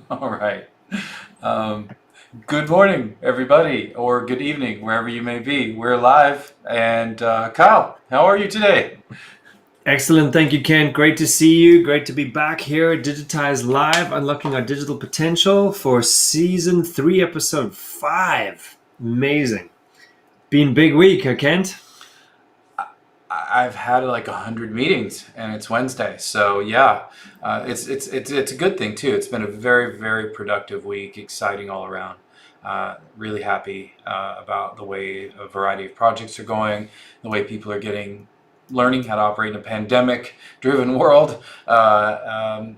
All right. Um, Good morning, everybody, or good evening, wherever you may be. We're live. And Kyle, how are you today? Excellent. Thank you, Ken. Great to see you. Great to be back here at Digitized Live, unlocking our digital potential for season 3, episode 5. Amazing. Been big week, huh, Kent? I've had like 100 meetings, and it's Wednesday, so yeah, it's a good thing too. It's been a very very productive week, exciting all around. Really happy about the way a variety of projects are going, the way people are getting learning how to operate in a pandemic driven world.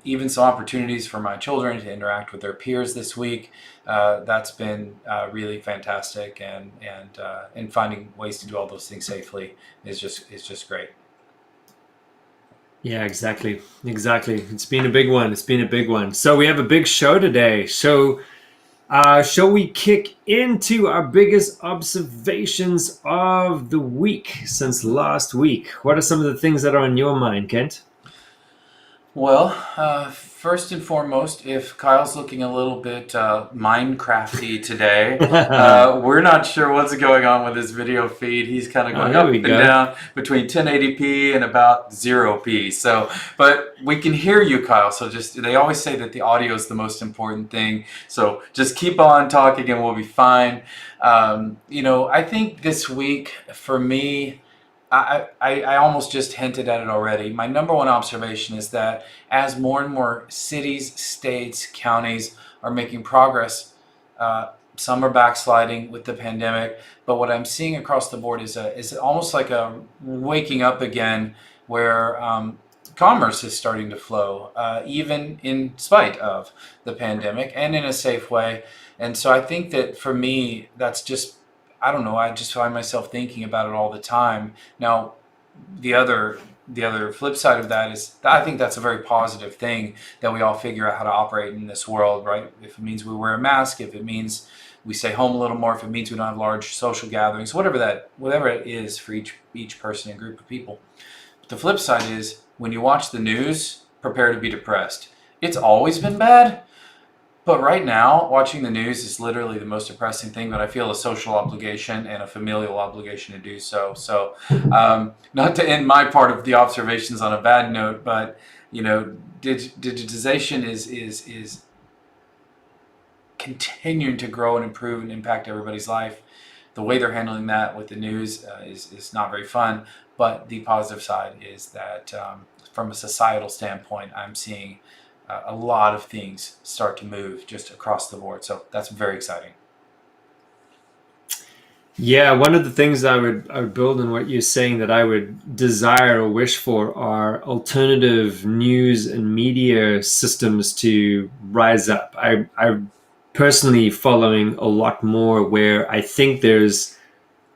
Even some opportunities for my children to interact with their peers this week. That's been really fantastic, and finding ways to do all those things safely is just great. Yeah, exactly. Exactly. It's been a big one. It's been a big one. So we have a big show today. Shall we kick into our biggest observations of the week since last week? What are some of the things that are on your mind, Kent? Well, first and foremost, if Kyle's looking a little bit Minecrafty today, we're not sure what's going on with his video feed. He's kind of Oh, going here we up and go. down between 1080p and about 0p. So, but we can hear you, Kyle. So just, they always say that the audio is the most important thing. So just keep on talking and we'll be fine. I think this week for me, I almost just hinted at it already. My number one observation is that as more and more cities, states, counties are making progress, some are backsliding with the pandemic. But what I'm seeing across the board is almost like a waking up again, where commerce is starting to flow, even in spite of the pandemic and in a safe way. And so I think that for me, that's just, I don't know, I just find myself thinking about it all the time. Now, the other the other flip side of that is I think that's a very positive thing, that we all figure out how to operate in this world, right? If it means we wear a mask, if it means we stay home a little more, if it means we don't have large social gatherings, whatever it is for each person and group of people. But the flip side is when you watch the news, prepare to be depressed. It's always been bad, but right now, watching the news is literally the most depressing thing, but I feel a social obligation and a familial obligation to do so. So, not to end my part of the observations on a bad note, but digitization is continuing to grow and improve and impact everybody's life. The way they're handling that with the news is not very fun. But the positive side is that from a societal standpoint, I'm seeing a lot of things start to move just across the board. So that's very exciting. Yeah, one of the things I would build on what you're saying that I would desire or wish for are alternative news and media systems to rise up. I'm personally following a lot more where I think there's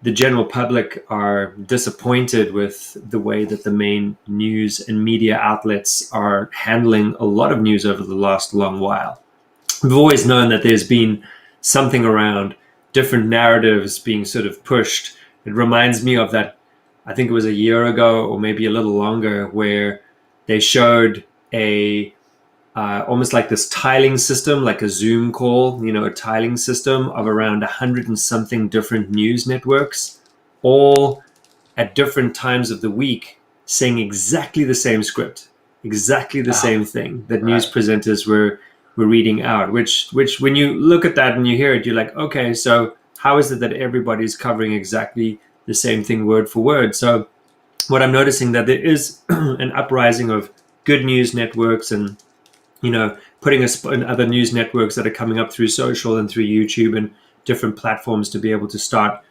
the general public are disappointed with the way that the main news and media outlets are handling a lot of news over the last long while. We've always known that there's been something around different narratives being sort of pushed. It reminds me of that, I think it was a year ago or maybe a little longer, where they showed a almost like this tiling system, like a Zoom call, a tiling system of around 100 and something different news networks, all at different times of the week, saying exactly the same script, exactly the Oh, same thing that news right. presenters were reading out. Which when you look at that and you hear it, you're like, okay, so how is it that everybody's covering exactly the same thing word for word? So what I'm noticing that there is an uprising of good news networks and putting us in other news networks that are coming up through social and through YouTube and different platforms to be able to start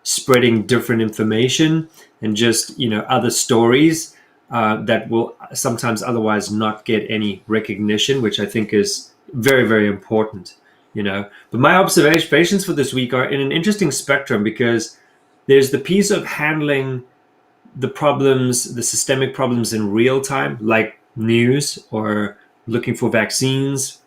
spreading different information and just other stories that will sometimes otherwise not get any recognition, which I think is very very important. But my observations for this week are in an interesting spectrum because there's the piece of handling the problems, the systemic problems in real time, like news or looking for vaccines,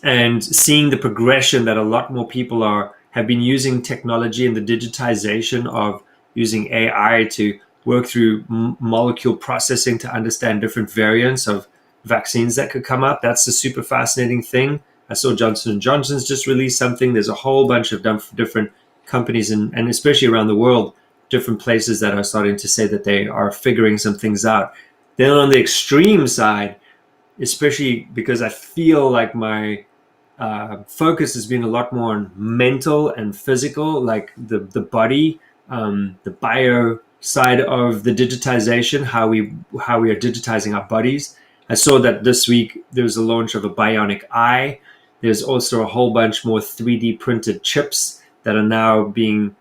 and seeing the progression that a lot more people have been using technology and the digitization of using AI to work through molecule processing to understand different variants of vaccines that could come up. That's a super fascinating thing. I saw Johnson & Johnson's just released something. There's a whole bunch of different companies, and especially around the world, different places that are starting to say that they are figuring some things out. Then on the extreme side, especially because I feel like my focus has been a lot more on mental and physical, like the body, the bio side of the digitization, how we are digitizing our bodies. I saw that this week there was a launch of a bionic eye. There's also a whole bunch more 3D printed chips that are now being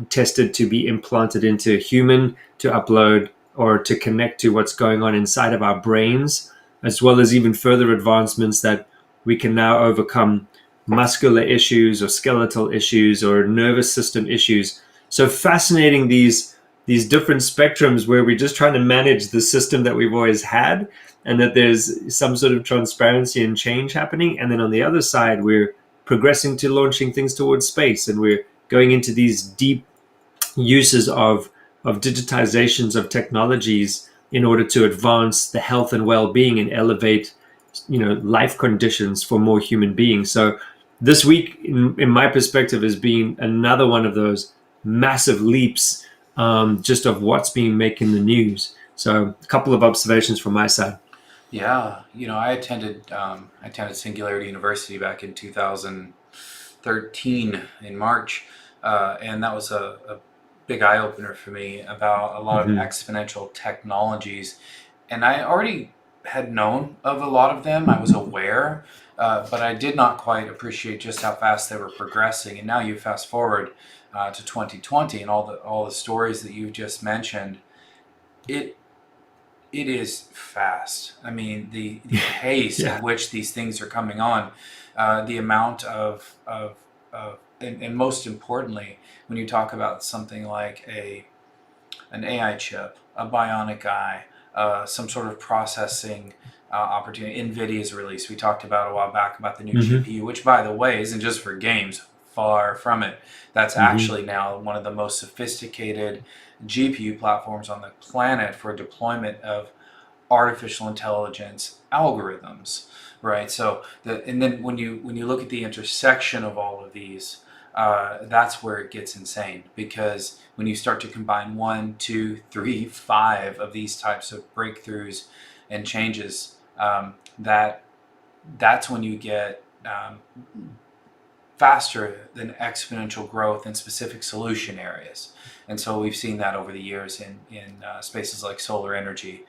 tested to be implanted into a human to upload or to connect to what's going on inside of our brains, as well as even further advancements that we can now overcome muscular issues or skeletal issues or nervous system issues. So fascinating, these different spectrums where we're just trying to manage the system that we've always had, and that there's some sort of transparency and change happening. And then on the other side, we're progressing to launching things towards space, and we're going into these deep uses of digitizations of technologies in order to advance the health and well-being and elevate life conditions for more human beings. So this week, in my perspective, has been another one of those massive leaps, just of what's being making the news. So a couple of observations from my side. Yeah, I attended Singularity University back in 2013 in March, and that was a big eye opener for me about a lot of exponential technologies, and I already had known of a lot of them. I was aware, but I did not quite appreciate just how fast they were progressing. And now you fast forward to 2020 and all the stories that you just mentioned. It is fast. I mean, the pace at which these things are coming on, the amount of and most importantly, when you talk about something like an AI chip, a bionic eye, some sort of processing opportunity. NVIDIA's release, we talked about a while back about the new GPU, which, by the way, isn't just for games. Far from it. That's actually now one of the most sophisticated GPU platforms on the planet for deployment of artificial intelligence algorithms, right? So and then when you look at the intersection of all of these, that's where it gets insane, because when you start to combine 1, 2, 3, 5 of these types of breakthroughs and changes, that's when you get faster than exponential growth in specific solution areas. And so we've seen that over the years in spaces like solar energy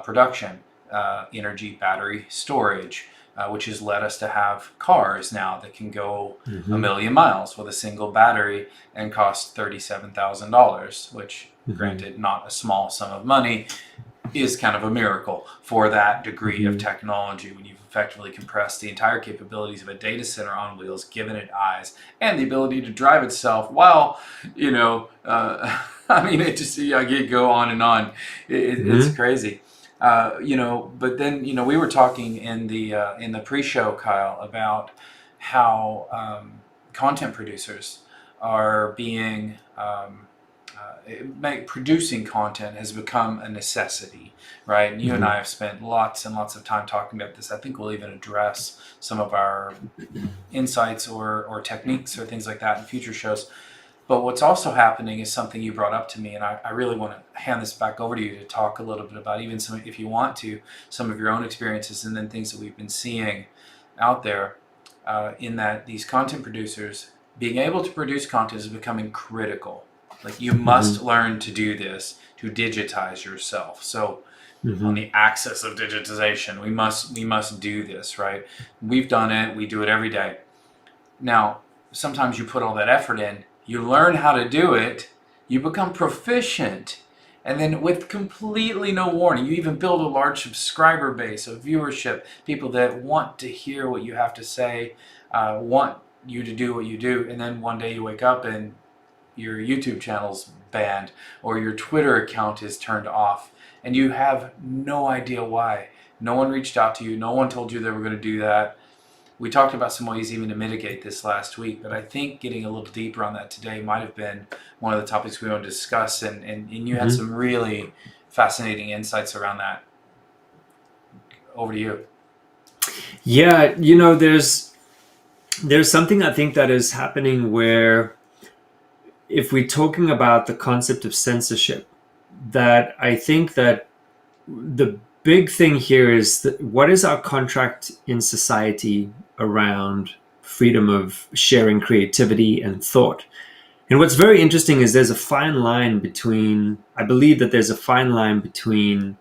production, energy battery storage, which has led us to have cars now that can go a million miles with a single battery and cost $37,000, which, granted, not a small sum of money, is kind of a miracle for that degree of technology, when you've effectively compressed the entire capabilities of a data center on wheels, given it eyes and the ability to drive itself while, I mean, it just, I could go on and on. It's crazy. But then, we were talking in the pre-show, Kyle, about how content producers are being producing content has become a necessity, right? And you and I have spent lots and lots of time talking about this. I think we'll even address some of our insights or techniques or things like that in future shows. But what's also happening is something you brought up to me, and I really want to hand this back over to you to talk a little bit about, even some, if you want to, some of your own experiences, and then things that we've been seeing out there, in that these content producers, being able to produce content is becoming critical. Like, you must learn to do this, to digitize yourself. So on the axis of digitization, we must do this, right? We've done it. We do it every day. Now, sometimes you put all that effort in, you learn how to do it, you become proficient, and then with completely no warning, you even build a large subscriber base of viewership, people that want to hear what you have to say, want you to do what you do, and then one day you wake up and your YouTube channel's banned, or your Twitter account is turned off, and you have no idea why. No one reached out to you, no one told you they were going to do that. We talked about some ways even to mitigate this last week, but I think getting a little deeper on that today might have been one of the topics we want to discuss, and you had some really fascinating insights around that. Over to you. Yeah, there's there's something I think that is happening where, if we're talking about the concept of censorship, that I think that the big thing here is that what is our contract in society around freedom of sharing creativity and thought? And what's very interesting is there's a fine line between, I believe that there's a fine line between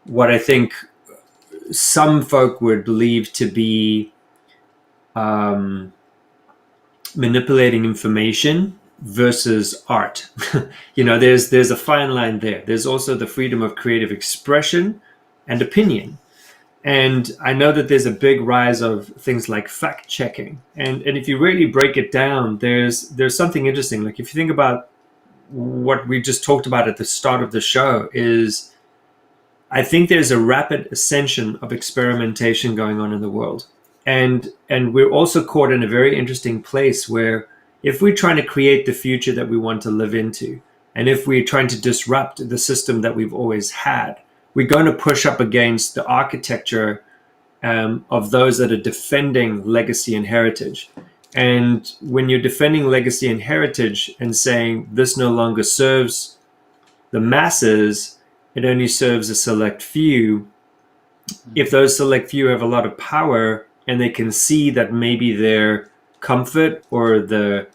what I think some folk would believe to be um, manipulating information versus art. There's a fine line there. There's also the freedom of creative expression and opinion. And I know that there's a big rise of things like fact checking. And if you really break it down, there's something interesting. Like if you think about what we just talked about at the start of the show, is I think there's a rapid ascension of experimentation going on in the world. And we're also caught in a very interesting place where, if we're trying to create the future that we want to live into, and if we're trying to disrupt the system that we've always had, we're going to push up against the architecture of those that are defending legacy and heritage. And when you're defending legacy and heritage and saying this no longer serves the masses, it only serves a select few, if those select few have a lot of power and they can see that maybe their comfort or the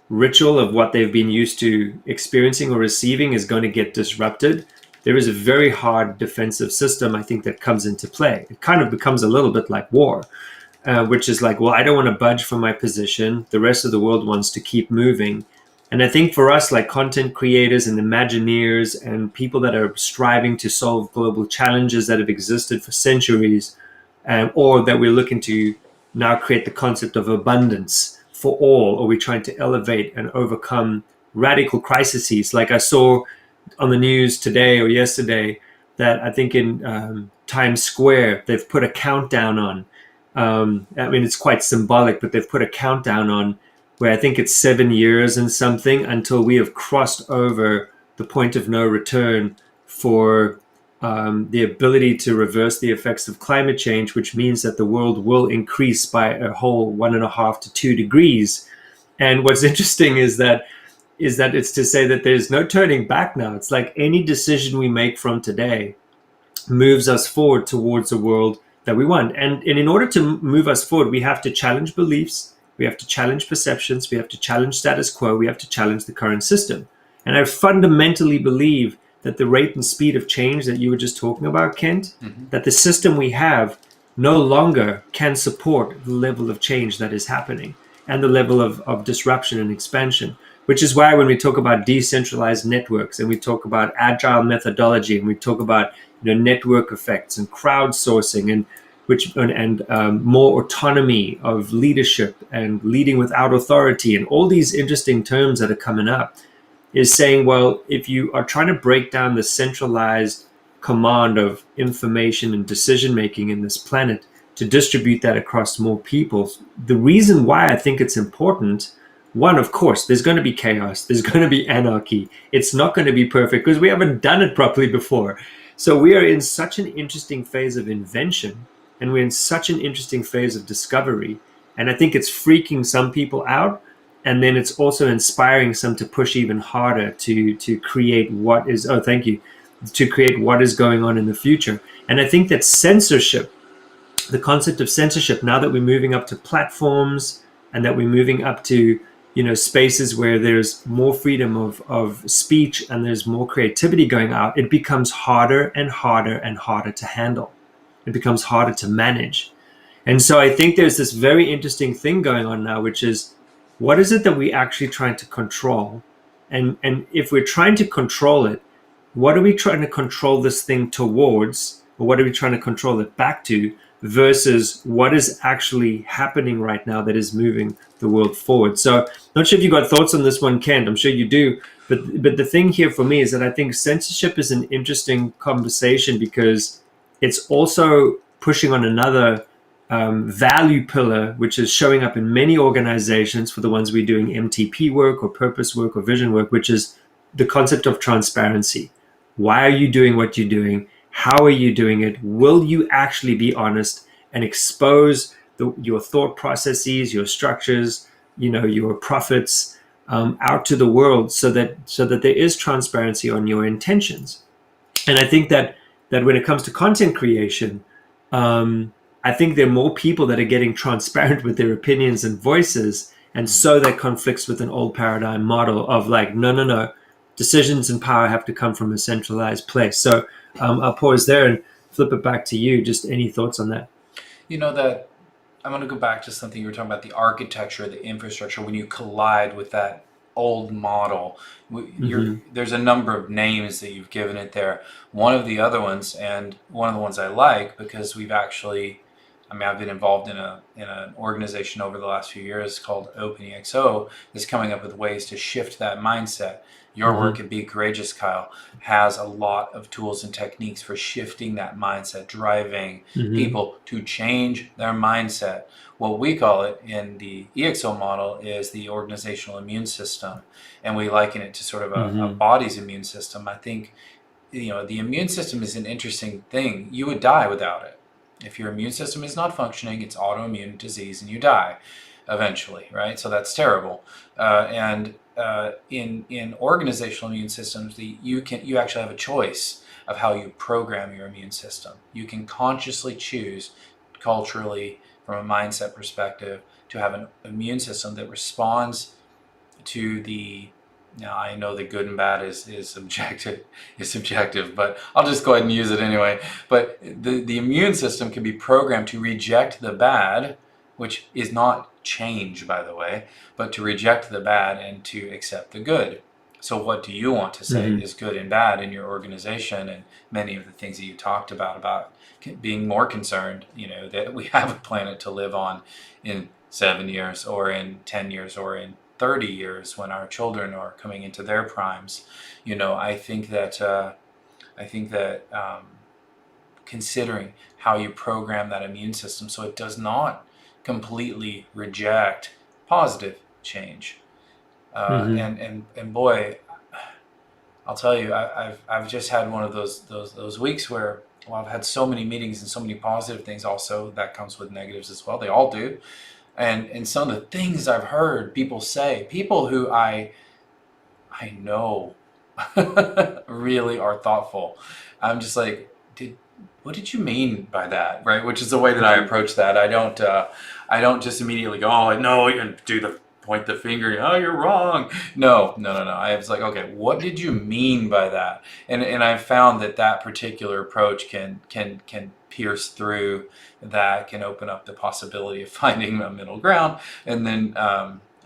ritual of what they've been used to experiencing or receiving is going to get disrupted, there is a very hard defensive system, I think, that comes into play. It kind of becomes a little bit like war, which is like, well, I don't want to budge from my position. The rest of the world wants to keep moving. And I think for us, like content creators and Imagineers and people that are striving to solve global challenges that have existed for centuries, or that we're looking to now create the concept of abundance for all, or we're trying to elevate and overcome radical crises. Like I saw on the news today or yesterday that I think in Times Square, they've put a countdown on. I mean, it's quite symbolic, but they've put a countdown on where I think it's 7 years and something until we have crossed over the point of no return for the ability to reverse the effects of climate change, which means that the world will increase by a whole 1.5 to 2 degrees. And what's interesting is that it's to say that there's no turning back now. It's like any decision we make from today moves us forward towards a world that we want. And in order to move us forward, we have to challenge beliefs, we have to challenge perceptions, we have to challenge status quo, we have to challenge the current system. And I fundamentally believe that the rate and speed of change that you were just talking about, Kent, that the system we have no longer can support the level of change that is happening and the level of disruption and expansion, which is why when we talk about decentralized networks and we talk about agile methodology and we talk about network effects and crowdsourcing and more autonomy of leadership and leading without authority and all these interesting terms that are coming up, is saying, well, if you are trying to break down the centralized command of information and decision making in this planet to distribute that across more people, the reason why I think it's important, one, of course, there's going to be chaos, there's going to be anarchy, it's not going to be perfect because we haven't done it properly before. So we are in such an interesting phase of invention, and we're in such an interesting phase of discovery, and I think it's freaking some people out. And then it's also inspiring some to push even harder to create what is, to create what is going on in the future. And I think that censorship, the concept of censorship, now that we're moving up to platforms and that we're moving up to, spaces where there's more freedom of speech and there's more creativity going out, it becomes harder and harder and harder to handle. It becomes harder to manage. And so I think there's this very interesting thing going on now, which is, what is it that we're actually trying to control? And if we're trying to control it, what are we trying to control this thing towards? Or what are we trying to control it back to? Versus what is actually happening right now that is moving the world forward. So not sure if you got thoughts on this one, Kent. I'm sure you do. But the thing here for me is that I think censorship is an interesting conversation because it's also pushing on another value pillar, which is showing up in many organizations for the ones we're doing MTP work or purpose work or vision work, which is the concept of transparency. Why are you doing what you're doing? How are you doing it? Will you actually be honest and expose your thought processes, your structures, your profits out to the world, so that there is transparency on your intentions. And I think that when it comes to content creation, I think there are more people that are getting transparent with their opinions and voices, and so that conflicts with an old paradigm model of like, no, decisions and power have to come from a centralized place. So I'll pause there and flip it back to you. Just any thoughts on that? That I'm going to go back to something you were talking about, the architecture, the infrastructure. When you collide with that old model, there's a number of names that you've given it there. One of the other ones, and one of the ones I like, because we've actually, I've been involved in an organization over the last few years called OpenEXO, that's coming up with ways to shift that mindset. Your work at Be Courageous, Kyle, has a lot of tools and techniques for shifting that mindset, driving people to change their mindset. What we call it in the EXO model is the organizational immune system, and we liken it to sort of a body's immune system. I think, the immune system is an interesting thing. You would die without it. If your immune system is not functioning, it's autoimmune disease and you die eventually, right? So that's terrible. In organizational immune systems, you actually have a choice of how you program your immune system. You can consciously choose, culturally, from a mindset perspective, to have an immune system that responds to the. Now I know the good and bad is subjective, but I'll just go ahead and use it anyway. But the immune system can be programmed to reject the bad, which is not change, by the way, but to reject the bad and to accept the good. So what do you want to say is good and bad in your organization? And many of the things that you talked about being more concerned, that we have a planet to live on in 7 years or in 10 years or in 30 years when our children are coming into their primes. I think that considering how you program that immune system so it does not completely reject positive change. And boy, I'll tell you, I've just had one of those weeks where, I've had so many meetings and so many positive things. Also, that comes with negatives as well. They all do. And some of the things I've heard people say, people who I know really are thoughtful. I'm just like, what did you mean by that, right? Which is the way that I approach that. I don't just immediately go, oh, no, and point the finger, oh, you're wrong. No. I was like, okay, what did you mean by that? And I found that particular approach can pierce through that, can open up the possibility of finding a middle ground. And then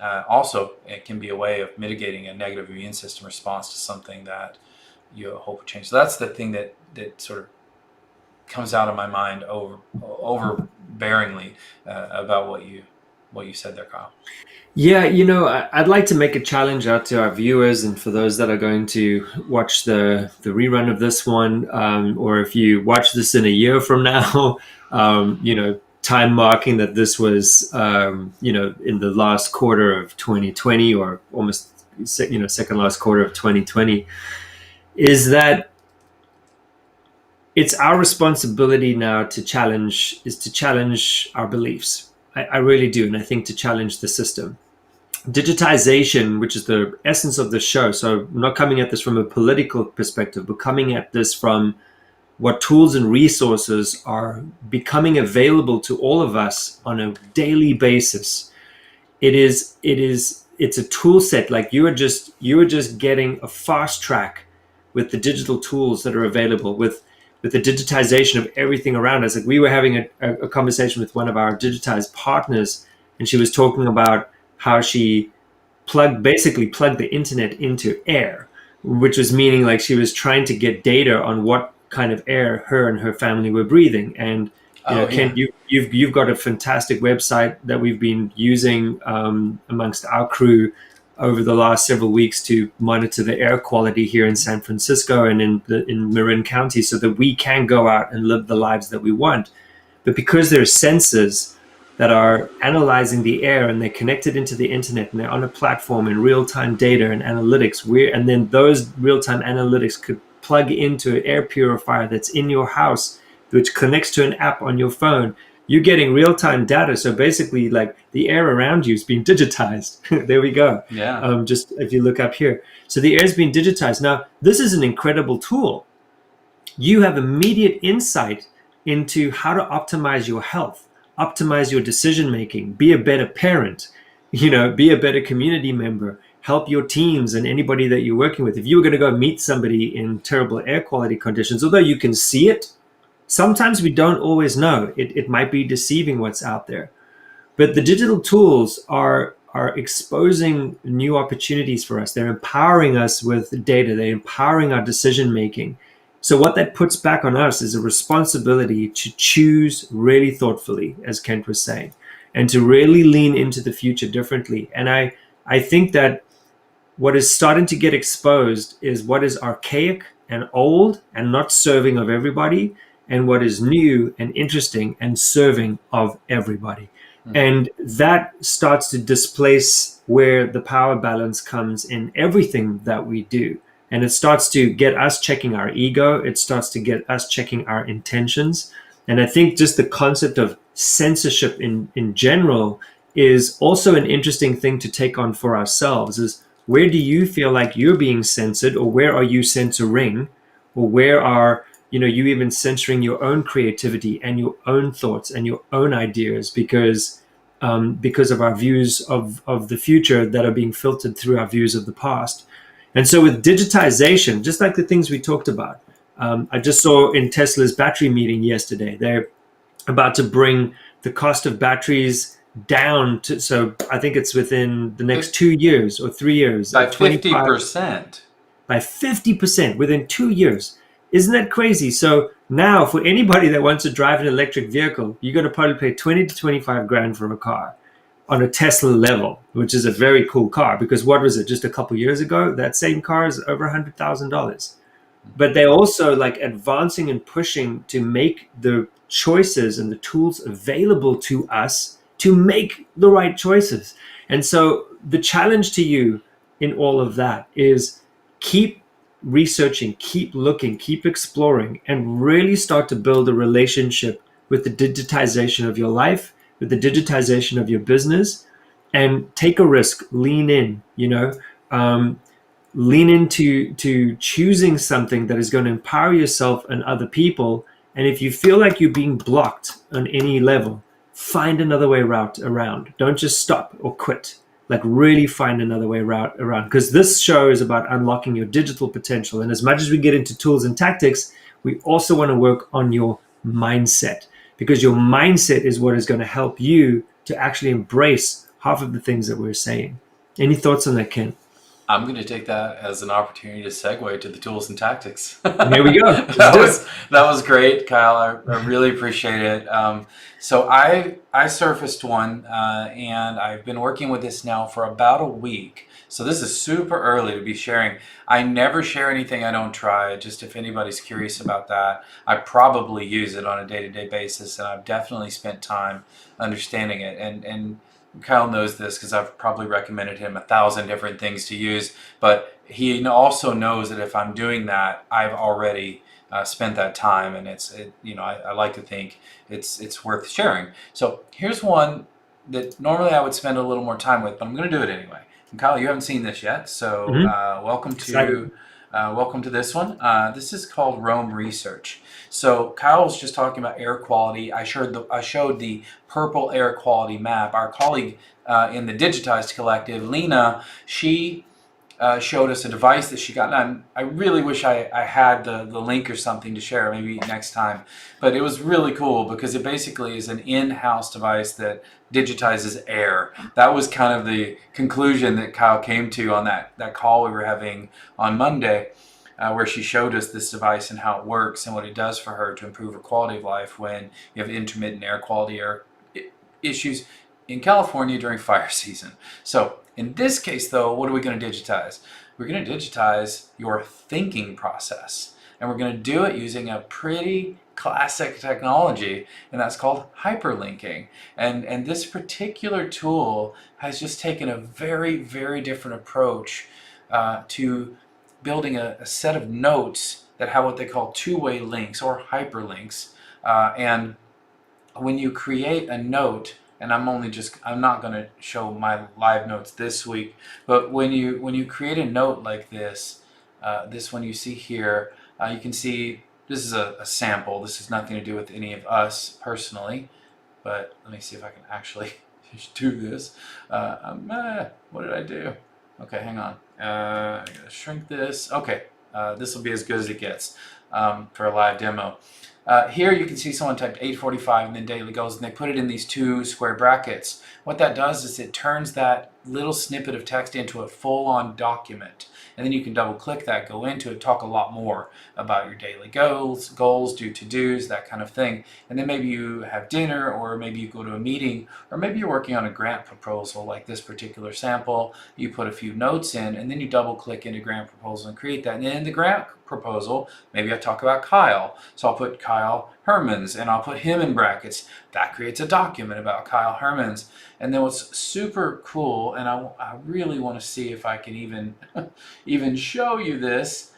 also it can be a way of mitigating a negative immune system response to something that you hope will change. So that's the thing that sort of comes out of my mind overbearingly about what you said there, Kyle. Yeah, I'd like to make a challenge out to our viewers, and for those that are going to watch the rerun of this one, or if you watch this in a year from now, time marking that this was, in the last quarter of 2020, or almost, second last quarter of 2020, is that it's our responsibility now to challenge our beliefs. I really do, and I think to challenge the system. Digitization, which is the essence of the show, so I'm not coming at this from a political perspective, but coming at this from what tools and resources are becoming available to all of us on a daily basis. It's a tool set. Like you are just getting a fast track with the digital tools that are available, with the digitization of everything around us. Like we were having a conversation with one of our digitized partners, and she was talking about how she basically plugged the internet into air, which was meaning like she was trying to get data on what kind of air her and her family were breathing. And Kent, you've got a fantastic website that we've been using amongst our crew over the last several weeks to monitor the air quality here in San Francisco and in Marin County, so that we can go out and live the lives that we want. But because there are sensors that are analyzing the air and they're connected into the internet and they're on a platform in real-time data and analytics, and then those real-time analytics could plug into an air purifier that's in your house, which connects to an app on your phone, you're getting real-time data. So basically, like the air around you is being digitized. There we go. Yeah. Just if you look up here, so the air is being digitized. Now, this is an incredible tool. You have immediate insight into how to optimize your health, optimize your decision making, be a better parent, be a better community member, help your teams and anybody that you're working with. If you were going to go meet somebody in terrible air quality conditions, although you can see it, sometimes we don't always know. It might be deceiving what's out there. But the digital tools are exposing new opportunities for us. They're empowering us with data. They're empowering our decision making. So what that puts back on us is a responsibility to choose really thoughtfully, as Kent was saying, and to really lean into the future differently. And I think that what is starting to get exposed is what is archaic and old and not serving of everybody, and what is new and interesting and serving of everybody. And that starts to displace where the power balance comes in everything that we do. And it starts to get us checking our ego. It starts to get us checking our intentions. And I think just the concept of censorship in general is also an interesting thing to take on for ourselves. Is where do you feel like you're being censored, or where are you censoring, or where are you even censoring your own creativity and your own thoughts and your own ideas because of our views of the future that are being filtered through our views of the past. And so with digitization, just like the things we talked about, I just saw in Tesla's battery meeting yesterday, they're about to bring the cost of batteries down to, so I think it's within the next 2 years or 3 years. By 50%. By 50% within 2 years. Isn't that crazy? So now for anybody that wants to drive an electric vehicle, you're going to probably pay 20 to 25 grand for a car on a Tesla level, which is a very cool car, because what was it, just a couple years ago, that same car is over $100,000. But they're also like advancing and pushing to make the choices and the tools available to us to make the right choices. And so the challenge to you in all of that is keep researching, keep looking, keep exploring, and really start to build a relationship with the digitization of your life, with the digitization of your business, and take a risk, lean in, lean into choosing something that is going to empower yourself and other people. And if you feel like you're being blocked on any level, find another way around. Don't just stop or quit. Like really find another way around, because this show is about unlocking your digital potential. And as much as we get into tools and tactics, we also want to work on your mindset, because your mindset is what is going to help you to actually embrace half of the things that we're saying. Any thoughts on that, Ken? I'm going to take that as an opportunity to segue to the tools and tactics. There we go. That was great, Kyle. I really appreciate it. So I surfaced one, and I've been working with this now for about a week. So this is super early to be sharing. I never share anything I don't try. Just if anybody's curious about that, I probably use it on a day-to-day basis, and I've definitely spent time understanding it. And Kyle knows this because I've probably recommended him 1,000 different things to use, but he also knows that if I'm doing that, I've already spent that time, and I like to think it's worth sharing. So here's one that normally I would spend a little more time with, but I'm going to do it anyway. And Kyle, you haven't seen this yet, so welcome to this one. This is called Rome Research. So Kyle was just talking about air quality. I showed the purple air quality map. Our colleague in the Digitized collective, Lena, she showed us a device that she got. And I really wish I had the link or something to share, maybe next time. But it was really cool because it basically is an in-house device that digitizes air. That was kind of the conclusion that Kyle came to on that call we were having on Monday, where she showed us this device and how it works and what it does for her to improve her quality of life when you have intermittent air quality issues in California during fire season. So in this case, though, what are we going to digitize? We're going to digitize your thinking process. And we're going to do it using a pretty classic technology, and that's called hyperlinking. And this particular tool has just taken a very, very different approach to building a set of notes that have what they call two-way links or hyperlinks. And when you create a note, and I'm not going to show my live notes this week, but when you create a note like this, this one you see here, you can see this is a sample. This has nothing to do with any of us personally, but let me see if I can actually do this. What did I do? Okay, hang on. I gotta shrink this. Okay, this will be as good as it gets for a live demo. Here you can see someone typed 8:45 and then daily goals, and they put it in these 2 square brackets. What that does is it turns that little snippet of text into a full-on document. And then you can double click that, go into it, talk a lot more about your daily goals, do to-dos, that kind of thing. And then maybe you have dinner, or maybe you go to a meeting, or maybe you're working on a grant proposal like this particular sample. You put a few notes in, and then you double click into grant proposal and create that. And then in the grant proposal, maybe I talk about Kyle. So I'll put Kyle Hermans, and I'll put him in brackets. That creates a document about Kyle Hermans. And then what's super cool, and I really want to see if I can even show you this,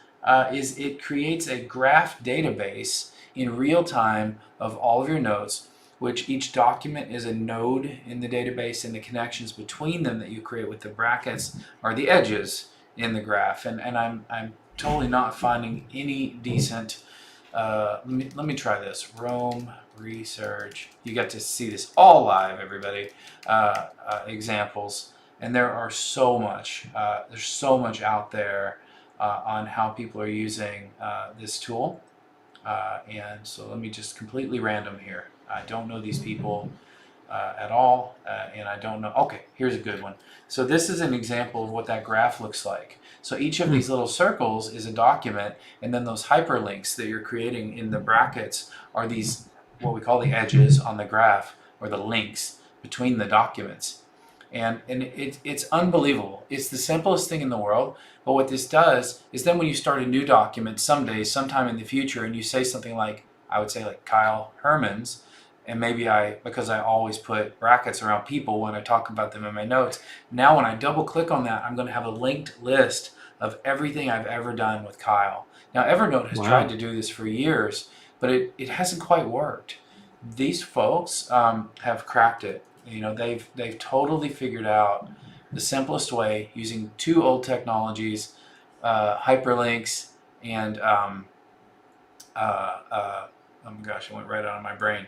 is it creates a graph database in real time of all of your notes, which each document is a node in the database, and the connections between them that you create with the brackets are the edges in the graph. And I'm totally not finding any decent. Let me try this. Rome research. You got to see this all live, everybody. Examples, and there are so much. There's so much out there on how people are using this tool. And so let me just completely random here. I don't know these people at all, and I don't know. Okay, here's a good one. So this is an example of what that graph looks like. So each of these little circles is a document, and then those hyperlinks that you're creating in the brackets are these, what we call the edges on the graph, or the links between the documents. And it's unbelievable. It's the simplest thing in the world, but what this does is then when you start a new document sometime in the future, and you say something like, I would say like Kyle Hermans, and maybe because I always put brackets around people when I talk about them in my notes, now when I double click on that, I'm going to have a linked list of everything I've ever done with Kyle. Now Evernote has tried to do this for years, but it hasn't quite worked. These folks have cracked it. You know, they've totally figured out the simplest way using 2 old technologies, hyperlinks, and oh my gosh, it went right out of my brain.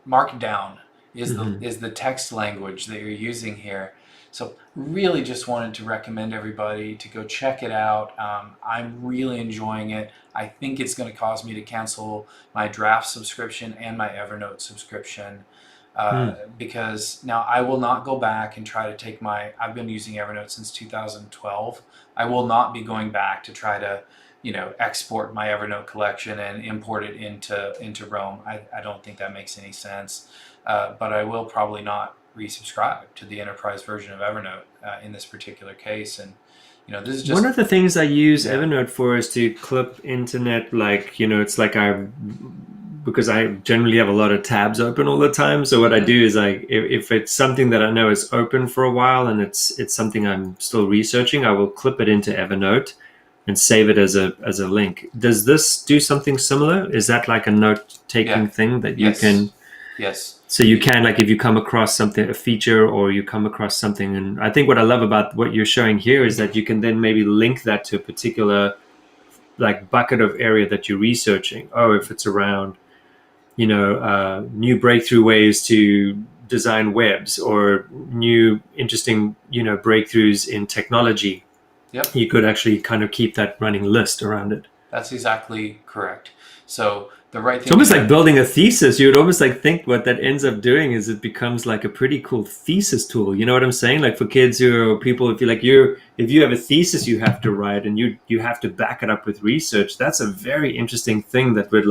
Markdown is the text language that you're using here. So really just wanted to recommend everybody to go check it out. I'm really enjoying it. I think it's going to cause me to cancel my draft subscription and my Evernote subscription because now I will not go back and try to take I've been using Evernote since 2012. I will not be going back to try to export my Evernote collection and import it into Rome. I don't think that makes any sense. But I will probably not resubscribe to the enterprise version of Evernote in this particular case. And this is just one of the things I use Evernote for is to clip internet. It's like because I generally have a lot of tabs open all the time. So what I do is if it's something that I know is open for a while and it's something I'm still researching, I will clip it into Evernote and save it as a link. Does this do something similar? Is that like a note-taking thing that you can? Yes. So you can, like, if you come across something, a feature, or you come across something, and I think what I love about what you're showing here is that you can then maybe link that to a particular bucket of area that you're researching. Oh, if it's around, new breakthrough ways to design webs, or new interesting, breakthroughs in technology. Yep. You could actually kind of keep that running list around it. That's exactly correct. So the right thing. It's almost like building a thesis. You would almost think what that ends up doing is it becomes like a pretty cool thesis tool. You know what I'm saying? Like for kids or people, if you have a thesis you have to write and you have to back it up with research, that's a very interesting thing that would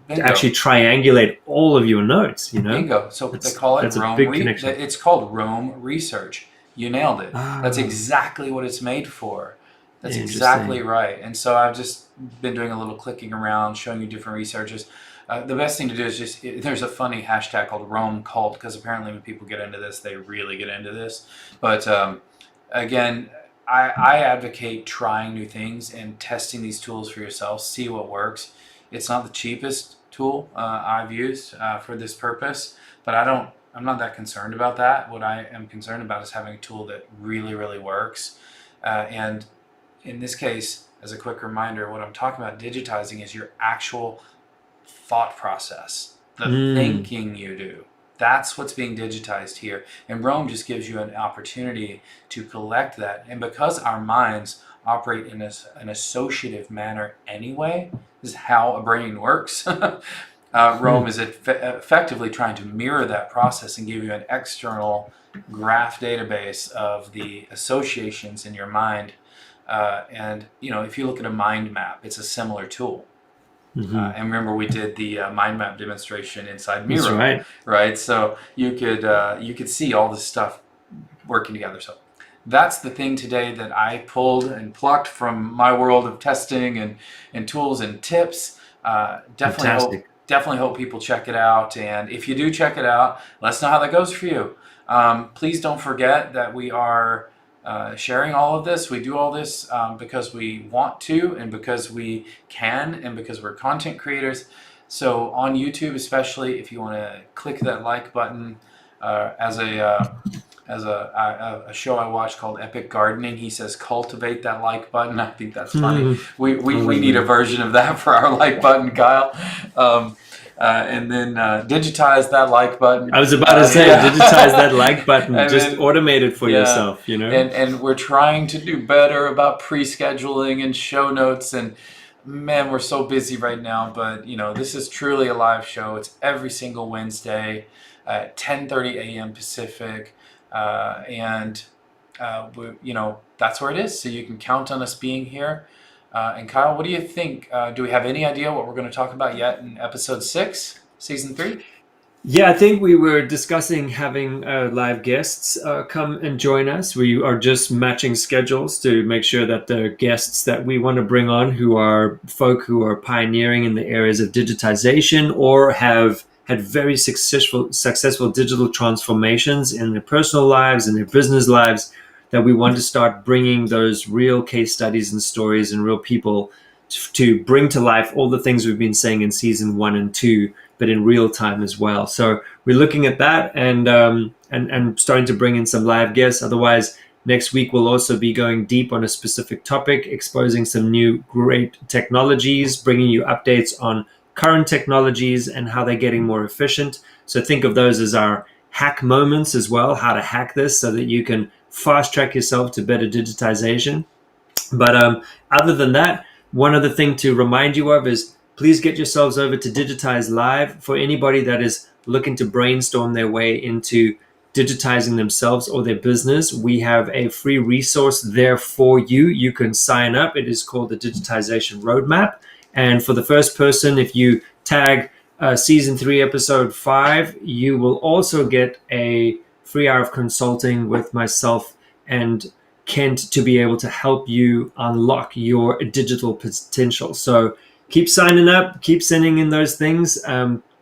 actually triangulate all of your notes. Bingo. So they call it Rome. It's called Rome Research. You nailed it. That's exactly what it's made for. That's exactly right. And so I've just been doing a little clicking around, showing you different researches. The best thing to do is there's a funny hashtag called Rome Cult, because apparently when people get into this, they really get into this. But again, I advocate trying new things and testing these tools for yourself, see what works. It's not the cheapest tool I've used for this purpose, but I'm not that concerned about that. What I am concerned about is having a tool that really, really works. And in this case, as a quick reminder, what I'm talking about digitizing is your actual thought process, the thinking you do. That's what's being digitized here. And Rome just gives you an opportunity to collect that. And because our minds operate in an associative manner anyway, this is how a brain works. Rome is effectively trying to mirror that process and give you an external graph database of the associations in your mind. And if you look at a mind map, it's a similar tool. And remember, we did the mind map demonstration inside Miro, That's right? So you could see all this stuff working together. So that's the thing today that I pulled and plucked from my world of testing and tools and tips. Definitely hope people check it out. And if you do check it out, let us know how that goes for you. Please don't forget that we are sharing all of this. We do all this because we want to, and because we can, and because we're content creators. So on YouTube, especially, if you want to click that like button, as a show I watched called Epic Gardening, he says cultivate that like button. I think that's funny. We need a version of that for our like button, Kyle. And then digitize that like button. I was about to say, digitize that like button. Just automate it for yourself, And we're trying to do better about pre-scheduling and show notes. And man, we're so busy right now. But this is truly a live show. It's every single Wednesday at 10:30 a.m. Pacific, and that's where it is. So you can count on us being here. And Kyle, what do you think? Do we have any idea what we're going to talk about yet in episode 6, season 3? Yeah, I think we were discussing having live guests come and join us. We are just matching schedules to make sure that the guests that we want to bring on, who are folk who are pioneering in the areas of digitization or have had very successful digital transformations in their personal lives and their business lives, that we want to start bringing those real case studies and stories and real people to bring to life all the things we've been saying in season 1 and 2, but in real time as well. So we're looking at that and starting to bring in some live guests. Otherwise, next week we'll also be going deep on a specific topic, exposing some new great technologies, bringing you updates on current technologies and how they're getting more efficient. So think of those as our hack moments as well, how to hack this so that you can fast track yourself to better digitization. But other than that, one other thing to remind you of is please get yourselves over to Digitized Live. For anybody that is looking to brainstorm their way into digitizing themselves or their business, we have a free resource there for you. You can sign up. It is called the Digitization Roadmap. And for the first person, if you tag season 3, episode 5, you will also get a free hour of consulting with myself and Kent to be able to help you unlock your digital potential. So keep signing up, keep sending in those things.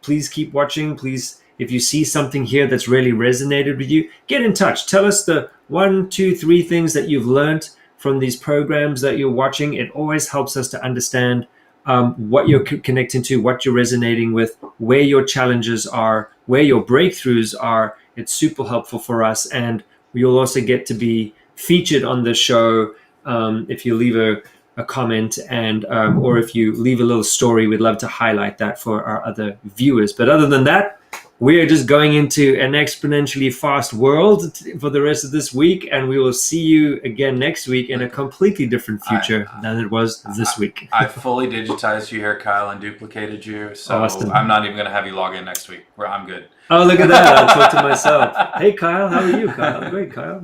Please keep watching. Please, if you see something here that's really resonated with you, get in touch. Tell us the 1, 2, 3 things that you've learned from these programs that you're watching. It always helps us to understand what you're connecting to, what you're resonating with, where your challenges are, where your breakthroughs are. It's super helpful for us. And you'll also get to be featured on the show if you leave a comment and or if you leave a little story. We'd love to highlight that for our other viewers. But other than that, we are just going into an exponentially fast world for the rest of this week, and we will see you again next week in a completely different future than it was this week. I fully digitized you here, Kyle, and duplicated you, so Awesome. I'm not even going to have you log in next week. I'm good. Oh, look at that. I'll talk to myself. Hey, Kyle, how are you, Kyle? Great, Kyle.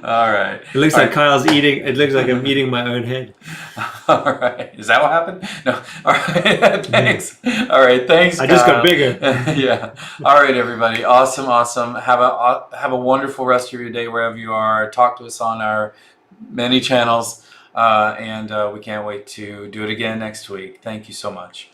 All right. It looks like Kyle's eating. It looks like I'm eating my own head. All right. Is that what happened? No. All right. Thanks. All right. Thanks, Kyle. I just got bigger. Yeah. All right, everybody. Awesome. Have a wonderful rest of your day wherever you are. Talk to us on our many channels, and we can't wait to do it again next week. Thank you so much.